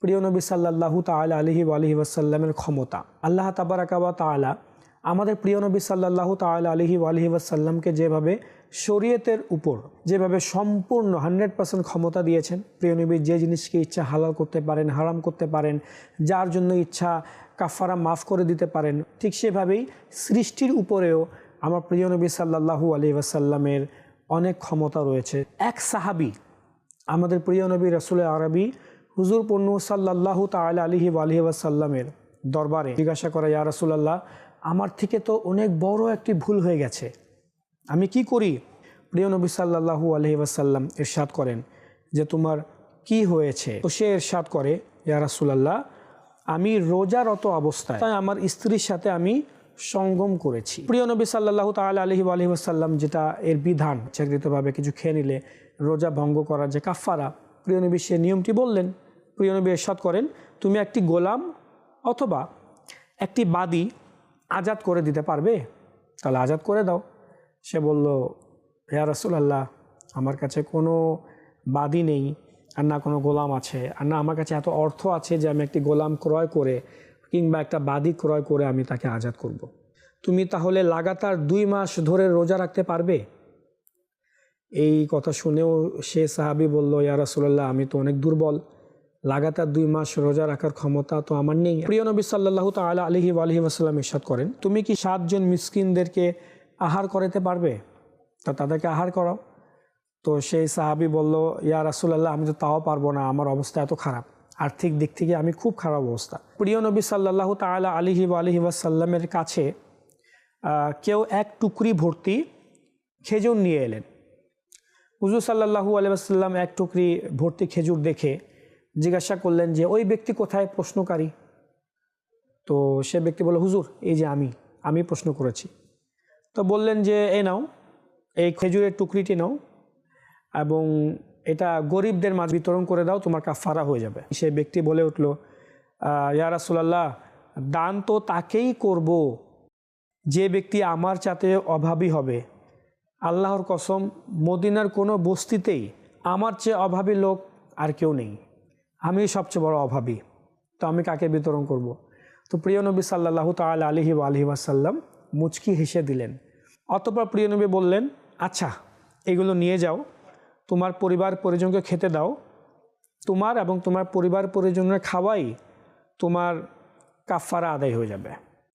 প্রিয় নবী সাল্লাল্লাহু তাআলা আলাইহি ওয়া আলিহি ওয়াসাল্লামের ক্ষমতা। আল্লাহ তাবারাকা ওয়া তাআলা আমাদের প্রিয় নবী সাল্লাল্লাহু তাআলা আলাইহি ওয়া আলিহি ওয়াসাল্লামকে যেভাবে শরীয়তের উপর যেভাবে সম্পূর্ণ 100% ক্ষমতা দিয়েছেন, প্রিয় নবী যে জিনিসকে ইচ্ছা হালাল করতে পারেন, হারাম করতে পারেন, যার জন্য ইচ্ছা কাফারা মাফ করে দিতে পারেন, ঠিক সেভাবেই সৃষ্টির উপরেও আমার প্রিয় নবী সাল্লাল্লাহু আলাইহি ওয়াসাল্লামের অনেক ক্ষমতা রয়েছে। এক সাহাবী আমাদের প্রিয় নবী রাসূল আরবি হুজুর পূর্ণ সাল্লাল্লাহু তাআলা আলাইহি ওয়া আলিহি ওয়াসাল্লামের দরবারে জিজ্ঞাসা করে, ইয়া রাসূলুল্লাহ, আমার থেকে তো অনেক বড় একটি ভুল হয়ে গেছে, আমি কি করি? প্রিয় নবী সাল্লাল্লাহু আলাইহি ওয়াসাল্লাম ইরশাদ করেন যে তোমার কি হয়েছে? তো সে ইরশাদ করে, ইয়া রাসূলুল্লাহ, আমি রোজারত অবস্থায় আমার স্ত্রীর সাথে আমি সঙ্গম করেছি। প্রিয় নবী সাল্লাল্লাহু তাআলা আলাইহি ওয়া আলিহি ওয়াসাল্লাম যেটা এর বিধান, ইচ্ছাকৃতভাবে কিছু খেয়ে নিলে রোজা ভঙ্গ করার যে কাফারা, প্রিয় নবী সে নিয়মটি বললেন। প্রিয় নবী ইরশাদ করেন, তুমি একটি গোলাম অথবা একটি বাদী আজাদ করে দিতে পারবে? তাহলে আজাদ করে দাও। সে বলল, ইয়া রাসূলুল্লাহ, আমার কাছে কোনো বাদী নেই, আর না কোনো গোলাম আছে, আর না আমার কাছে এত অর্থ আছে যে আমি একটি গোলাম ক্রয় করে কিংবা একটা বাদী ক্রয় করে আমি তাকে আজাদ করব। তুমি তাহলে লাগাতার 2 মাস ধরে রোজা রাখতে পারবে? এই কথা শুনেও সে সাহাবী বলল, ইয়া রাসূলুল্লাহ, আমি তো অনেক দুর্বল, লাগাতার 2 মাস রোজা রাখার ক্ষমতা তো আমার নেই। প্রিয় নবী সাল্লাল্লাহু তাআলা আলাইহি ওয়া আলিহি ওয়াসাল্লাম ইরশাদ করেন, তুমি কি 7 জন মিসকিনদেরকে আহার করাতে পারবে? তা তাদেরকে আহার করাও। তো সেই সাহাবী বলল, ইয়া রাসূলুল্লাহ, আমি তো তাও পারবো না, আমার অবস্থা এত খারাপ, আর্থিক দিক থেকে আমি খুব খারাপ অবস্থা। প্রিয় নবী সাল্লাল্লাহু তাআলা আলাইহি ওয়া আলিহি ওয়াসাল্লামের কাছে কেউ এক টুকরি ভর্তি খেজুর নিয়ে এলেন। হুজুর সাল্লাল্লাহু আলাইহি ওয়াসাল্লাম এক টুকরি ভর্তি খেজুর দেখে জিজ্ঞাসা করলেন যে ওই ব্যক্তি কোথায় প্রশ্নকারী? তো সে ব্যক্তি বলল, হুজুর, এই যে আমি প্রশ্ন করেছি। তো বললেন যে এই নাও, এই খেজুরের টুকরিটি নাও এবং এটা গরিবদের মাঝে বিতরণ করে দাও, তোমার কাফারা হয়ে যাবে। সে ব্যক্তি বলে উঠল, ইয়া রাসূলুল্লাহ, দান তো তাকেই করব যে ব্যক্তি আমার চাতে অভাবী হবে। আল্লাহর কসম, মদিনার কোনো বস্তিতেই আমার চেয়ে অভাবী লোক আর কেউ নেই, আমি সবচেয়ে বড় অভাবী, তো আমি কাকে বিতরণ করব? তো প্রিয় নবী সাল্লাল্লাহু তাআলা আলাইহি ওয়া আলিহি ওয়াসাল্লাম মুচকি হেসে দিলেন। অতঃপর প্রিয় নবী বললেন, আচ্ছা, এগুলো নিয়ে যাও, তোমার পরিবার পরিজনকে খেতে দাও, তোমার এবং তোমার পরিবার পরিজনের খাওয়াই তোমার কাফারা আদায় হয়ে যাবে,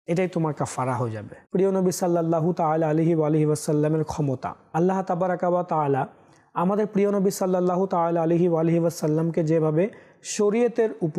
এটাই তোমার কাফারা হয়ে যাবে। প্রিয় নবী সাল্লাল্লাহু তাআলা আলাইহি ওয়া আলিহি ওয়াসাল্লামের ক্ষমতা। আল্লাহ তাবারাকা ওয়া তাআলা আমাদের প্রিয় নবী সাল্লাল্লাহু তাআলা আলাইহি ওয়া আলিহি ওয়াসাল্লামকে যেভাবে শরীয়তের উপর